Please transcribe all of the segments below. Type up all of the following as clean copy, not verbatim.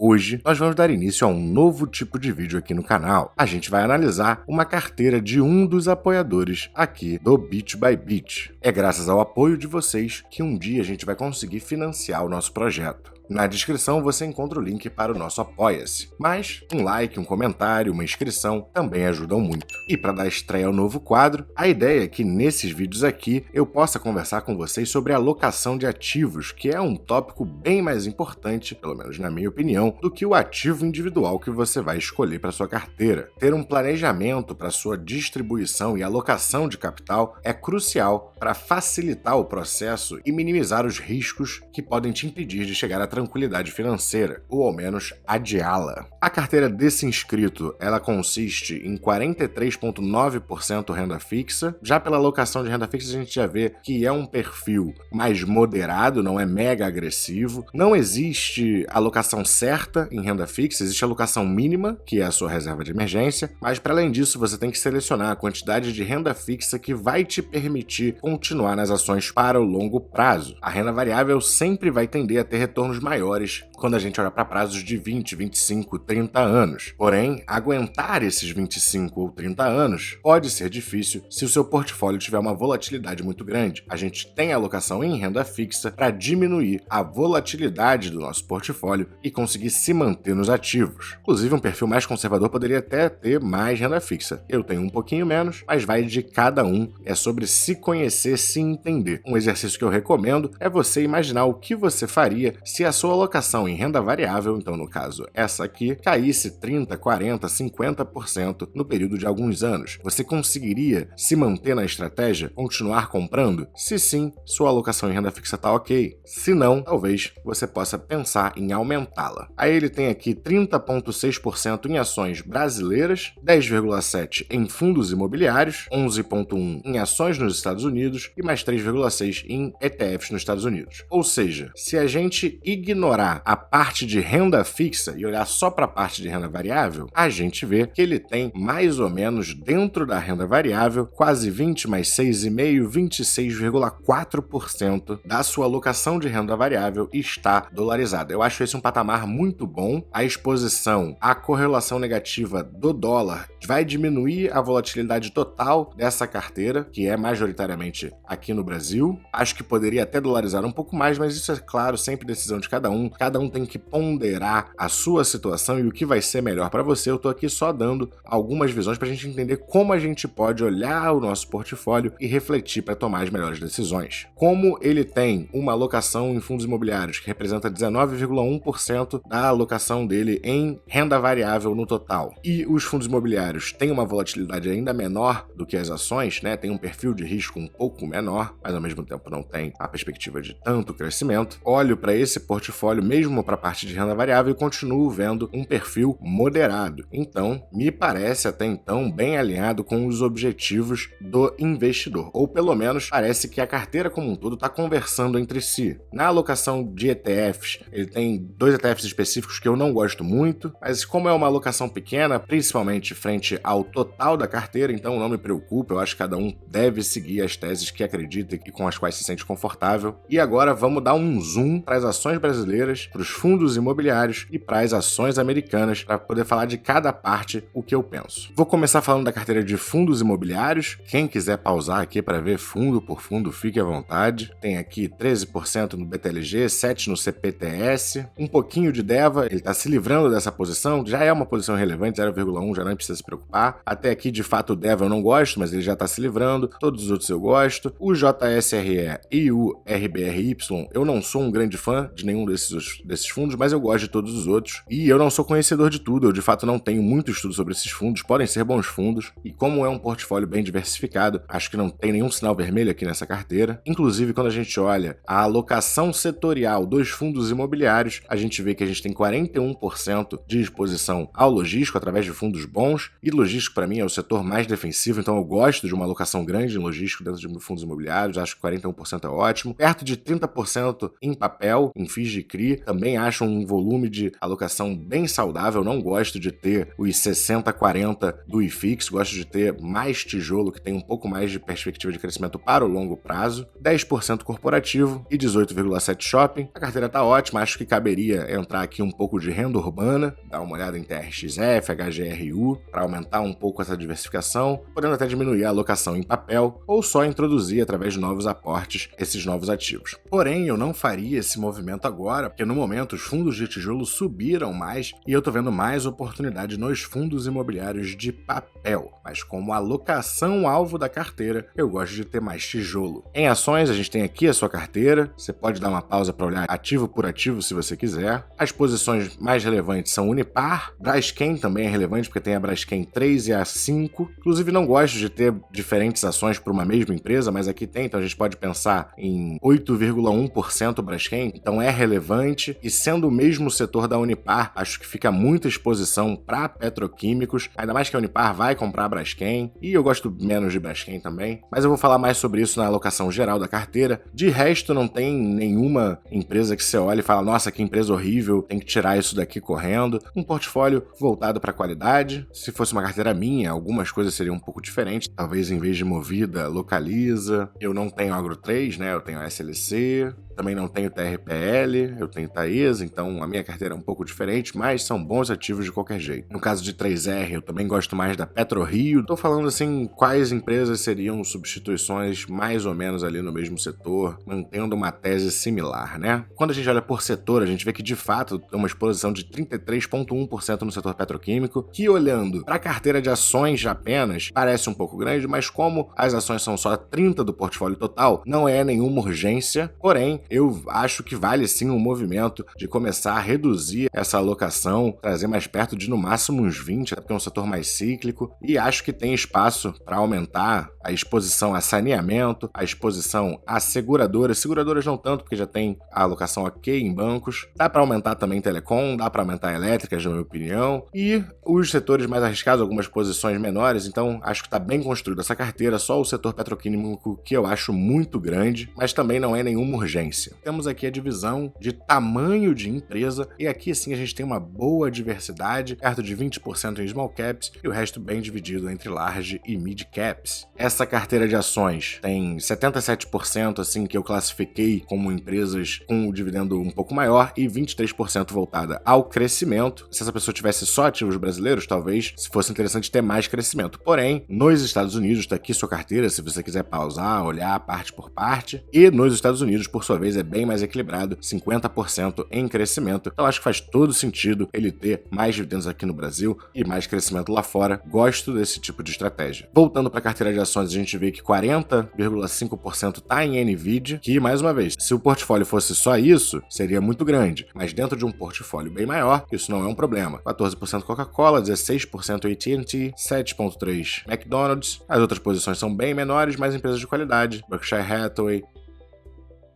Hoje, nós vamos dar início a um novo tipo de vídeo aqui no canal. A gente vai analisar uma carteira de um dos apoiadores aqui do Bit by Bit. É graças ao apoio de vocês que um dia a gente vai conseguir financiar o nosso projeto. Na descrição você encontra o link para o nosso Apoia-se, mas um like, um comentário, uma inscrição também ajudam muito. E para dar estreia ao novo quadro, a ideia é que nesses vídeos aqui eu possa conversar com vocês sobre a alocação de ativos, que é um tópico bem mais importante, pelo menos na minha opinião, do que o ativo individual que você vai escolher para sua carteira. Ter um planejamento para sua distribuição e alocação de capital é crucial para facilitar o processo e minimizar os riscos que podem te impedir de chegar a tranquilidade financeira, ou ao menos adiá-la. A carteira desse inscrito, ela consiste em 43,9% renda fixa. Já pela alocação de renda fixa, a gente já vê que é um perfil mais moderado, não é mega agressivo. Não existe alocação certa em renda fixa, existe alocação mínima, que é a sua reserva de emergência, mas para além disso, você tem que selecionar a quantidade de renda fixa que vai te permitir continuar nas ações para o longo prazo. A renda variável sempre vai tender a ter retornos maiores quando a gente olha para prazos de 20, 25, 30 anos. Porém, aguentar esses 25 ou 30 anos pode ser difícil se o seu portfólio tiver uma volatilidade muito grande. A gente tem alocação em renda fixa para diminuir a volatilidade do nosso portfólio e conseguir se manter nos ativos. Inclusive, um perfil mais conservador poderia até ter mais renda fixa. Eu tenho um pouquinho menos, mas vai de cada um. É sobre se conhecer, se entender. Um exercício que eu recomendo é você imaginar o que você faria se a sua alocação em renda variável, então no caso essa aqui, caísse 30, 40, 50% no período de alguns anos. Você conseguiria se manter na estratégia, continuar comprando? Se sim, sua alocação em renda fixa está ok. Se não, talvez você possa pensar em aumentá-la. Aí ele tem aqui 30,6% em ações brasileiras, 10,7% em fundos imobiliários, 11,1% em ações nos Estados Unidos e mais 3,6% em ETFs nos Estados Unidos. Ou seja, se a gente ignorar a parte de renda fixa e olhar só para a parte de renda variável, a gente vê que ele tem mais ou menos dentro da renda variável quase 20 mais 6,5%, 26,4% da sua alocação de renda variável está dolarizada. Eu acho esse um patamar muito bom. A exposição à correlação negativa do dólar vai diminuir a volatilidade total dessa carteira, que é majoritariamente aqui no Brasil. Acho que poderia até dolarizar um pouco mais, mas isso é claro, sempre decisão de cada um. Cada um tem que ponderar a sua situação e o que vai ser melhor para você. Eu tô aqui só dando algumas visões para a gente entender como a gente pode olhar o nosso portfólio e refletir para tomar as melhores decisões. Como ele tem uma alocação em fundos imobiliários que representa 19,1% da alocação dele em renda variável no total, e os fundos imobiliários têm uma volatilidade ainda menor do que as ações, né? Tem um perfil de risco um pouco menor, mas ao mesmo tempo não tem a perspectiva de tanto crescimento. Olho para esse portfólio mesmo para a parte de renda variável e continuo vendo um perfil moderado. Então, me parece até então bem alinhado com os objetivos do investidor, ou pelo menos parece que a carteira como um todo está conversando entre si. Na alocação de ETFs, ele tem 2 ETFs específicos que eu não gosto muito, mas como é uma alocação pequena, principalmente frente ao total da carteira, então não me preocupa, eu acho que cada um deve seguir as teses que acredita e com as quais se sente confortável. E agora vamos dar um zoom para as ações brasileiras, para os fundos imobiliários e para as ações americanas, para poder falar de cada parte o que eu penso. Vou começar falando da carteira de fundos imobiliários. Quem quiser pausar aqui para ver fundo por fundo, fique à vontade. Tem aqui 13% no BTLG, 7% no CPTS, um pouquinho de DEVA, ele está se livrando dessa posição, já é uma posição relevante, 0,1, já não precisa se preocupar. Até aqui, de fato, o DEVA eu não gosto, mas ele já está se livrando, todos os outros eu gosto. O JSRE e o RBRY, eu não sou um grande fã de nenhum desses fundos, mas eu gosto de todos os outros. E eu não sou conhecedor de tudo, eu de fato não tenho muito estudo sobre esses fundos, podem ser bons fundos, e como é um portfólio bem diversificado, acho que não tem nenhum sinal vermelho aqui nessa carteira. Inclusive, quando a gente olha a alocação setorial dos fundos imobiliários, a gente vê que a gente tem 41% de exposição ao logístico através de fundos bons, e logístico para mim é o setor mais defensivo, então eu gosto de uma alocação grande em logístico dentro de fundos imobiliários, acho que 41% é ótimo. Perto de 30% em papel, em FIIs FIIs de CRI, também acho um volume de alocação bem saudável, não gosto de ter os 60-40 do IFIX, gosto de ter mais tijolo que tem um pouco mais de perspectiva de crescimento para o longo prazo, 10% corporativo e 18,7% shopping. A carteira tá ótima, acho que caberia entrar aqui um pouco de renda urbana, dar uma olhada em TRXF, HGRU, para aumentar um pouco essa diversificação, podendo até diminuir a alocação em papel ou só introduzir através de novos aportes esses novos ativos. Porém, eu não faria esse movimento agora, porque no momento os fundos de tijolo subiram mais e eu tô vendo mais oportunidade nos fundos imobiliários de papel, mas como alocação alvo da carteira, eu gosto de ter mais tijolo. Em ações, a gente tem aqui a sua carteira, você pode dar uma pausa para olhar ativo por ativo se você quiser. As posições mais relevantes são Unipar, Braskem também é relevante porque tem a Braskem 3 e a 5. Inclusive não gosto de ter diferentes ações para uma mesma empresa, mas aqui tem, então a gente pode pensar em 8,1% Braskem, então é relevante, e sendo o mesmo setor da Unipar, acho que fica muita exposição para petroquímicos, ainda mais que a Unipar vai comprar a Braskem, e eu gosto menos de Braskem também, mas eu vou falar mais sobre isso na alocação geral da carteira. De resto, não tem nenhuma empresa que você olha e fala, nossa, que empresa horrível, tem que tirar isso daqui correndo. Um portfólio voltado para qualidade. Se fosse uma carteira minha, algumas coisas seriam um pouco diferentes, talvez em vez de Movida, Localiza. Eu não tenho Agro 3, né? Eu tenho SLC, também não tenho TRPL, eu tenho Taesa, então a minha carteira é um pouco diferente, mas são bons ativos de qualquer jeito. No caso de 3R, eu também gosto mais da PetroRio. Tô falando assim, quais empresas seriam substituições mais ou menos ali no mesmo setor, mantendo uma tese similar, né? Quando a gente olha por setor, a gente vê que de fato tem uma exposição de 33,1% no setor petroquímico, que olhando para a carteira de ações apenas, parece um pouco grande, mas como as ações são só 30% do portfólio total, não é nenhuma urgência, porém, eu acho que vale sim um movimento de começar a reduzir essa alocação, trazer mais perto de no máximo uns 20%, porque é um setor mais cíclico, e acho que tem espaço para aumentar a exposição a saneamento, a exposição a seguradoras não tanto, porque já tem a alocação ok em bancos, dá para aumentar também telecom, dá para aumentar elétricas, na minha opinião, e os setores mais arriscados, algumas posições menores, então acho que está bem construída essa carteira, só o setor petroquímico que eu acho muito grande, mas também não é nenhuma urgência. Temos aqui a divisão de tamanho de empresa, e aqui sim a gente tem uma boa diversidade, perto de 20% em small caps e o resto bem dividido entre large e mid caps. Essa carteira de ações tem 77% assim que eu classifiquei como empresas com o dividendo um pouco maior e 23% voltada ao crescimento. Se essa pessoa tivesse só ativos brasileiros, talvez fosse interessante ter mais crescimento. Porém, nos Estados Unidos, está aqui sua carteira, se você quiser pausar, olhar parte por parte, e nos Estados Unidos, por sua vez, é bem mais equilibrado, 50% em crescimento. Então acho que faz todo sentido ele ter mais dividendos aqui no Brasil e mais crescimento lá fora. Gosto desse tipo de estratégia. Voltando para a carteira de ações, a gente vê que 40,5% está em NVIDIA, que, mais uma vez, se o portfólio fosse só isso, seria muito grande. Mas dentro de um portfólio bem maior, isso não é um problema. 14% Coca-Cola, 16% AT&T, 7,3% McDonald's. As outras posições são bem menores, mas empresas de qualidade. Berkshire Hathaway,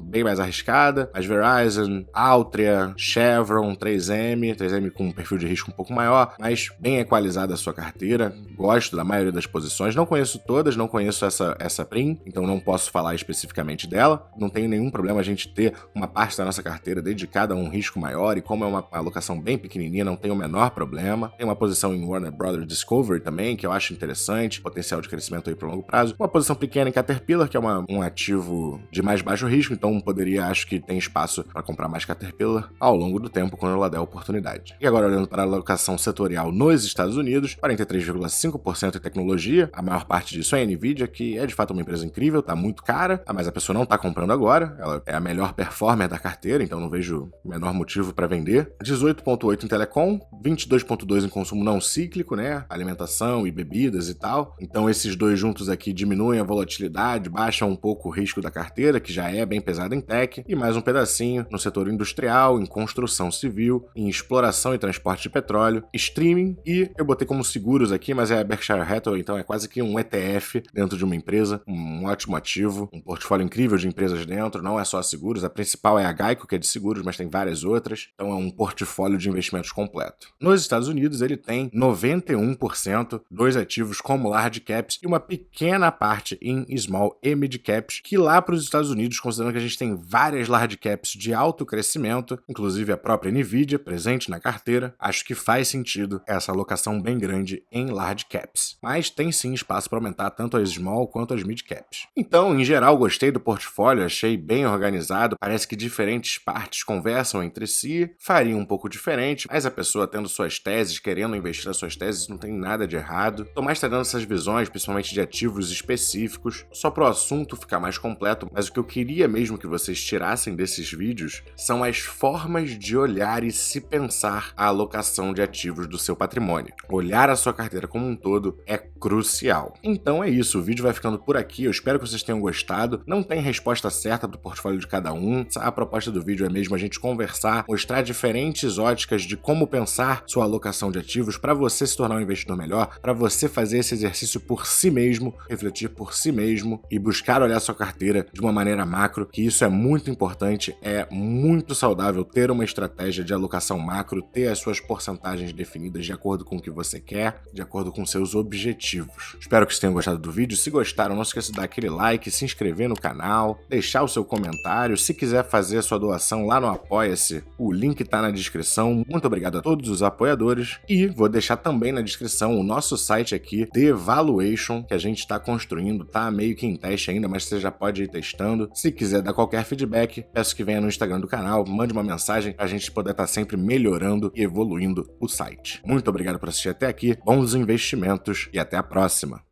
bem mais arriscada, mas Verizon, Altria, Chevron, 3M com um perfil de risco um pouco maior, mas bem equalizada a sua carteira. Gosto da maioria das posições, não conheço todas, não conheço essa PRIM, então não posso falar especificamente dela. Não tenho nenhum problema a gente ter uma parte da nossa carteira dedicada a um risco maior, e como é uma alocação bem pequenininha, não tem o menor problema. Tem uma posição em Warner Brothers Discovery também, que eu acho interessante, potencial de crescimento aí para longo prazo. Uma posição pequena em Caterpillar, que é um ativo de mais baixo risco, então acho que tem espaço para comprar mais Caterpillar ao longo do tempo, quando ela der a oportunidade. E agora, olhando para a alocação setorial nos Estados Unidos, 43,5% em tecnologia, a maior parte disso é a NVIDIA, que é de fato uma empresa incrível, tá muito cara, mas a pessoa não tá comprando agora, ela é a melhor performer da carteira, então não vejo o menor motivo para vender. 18,8% em telecom, 22,2% em consumo não cíclico, né, alimentação e bebidas e tal, então esses dois juntos aqui diminuem a volatilidade, baixam um pouco o risco da carteira, que já é bem pesada em tech, e mais um pedacinho no setor industrial, em construção civil, em exploração e transporte de petróleo, streaming, e eu botei como seguros aqui, mas é a Berkshire Hathaway, então é quase que um ETF dentro de uma empresa, um ótimo ativo, um portfólio incrível de empresas dentro, não é só seguros, a principal é a Geico, que é de seguros, mas tem várias outras, então é um portfólio de investimentos completo. Nos Estados Unidos, ele tem 91% dos ativos como large caps e uma pequena parte em small e mid caps, que lá para os Estados Unidos, considerando que a gente gente tem várias large caps de alto crescimento, inclusive a própria Nvidia presente na carteira. Acho que faz sentido essa alocação bem grande em large caps, mas tem sim espaço para aumentar tanto as small quanto as mid caps. Então, em geral, gostei do portfólio, achei bem organizado, parece que diferentes partes conversam entre si, faria um pouco diferente, mas a pessoa tendo suas teses, querendo investir nas suas teses, não tem nada de errado. Tomás está dando essas visões, principalmente de ativos específicos, só para o assunto ficar mais completo, mas o que eu queria mesmo que vocês tirassem desses vídeos são as formas de olhar e se pensar a alocação de ativos do seu patrimônio. Olhar a sua carteira como um todo é crucial. Então é isso, o vídeo vai ficando por aqui, eu espero que vocês tenham gostado. Não tem resposta certa do portfólio de cada um, a proposta do vídeo é mesmo a gente conversar, mostrar diferentes óticas de como pensar sua alocação de ativos para você se tornar um investidor melhor, para você fazer esse exercício por si mesmo, refletir por si mesmo e buscar olhar sua carteira de uma maneira macro, que isso é muito importante, é muito saudável ter uma estratégia de alocação macro, ter as suas porcentagens definidas de acordo com o que você quer, de acordo com seus objetivos. Espero que vocês tenham gostado do vídeo. Se gostaram, não esqueça de dar aquele like, se inscrever no canal, deixar o seu comentário. Se quiser fazer a sua doação lá no Apoia-se, o link tá na descrição. Muito obrigado a todos os apoiadores e vou deixar também na descrição o nosso site aqui, The Valuation, que a gente está construindo, tá meio que em teste ainda, mas você já pode ir testando. Se quiser dar qualquer feedback, peço que venha no Instagram do canal, mande uma mensagem pra gente poder estar sempre melhorando e evoluindo o site. Muito obrigado por assistir até aqui, bons investimentos e até a próxima!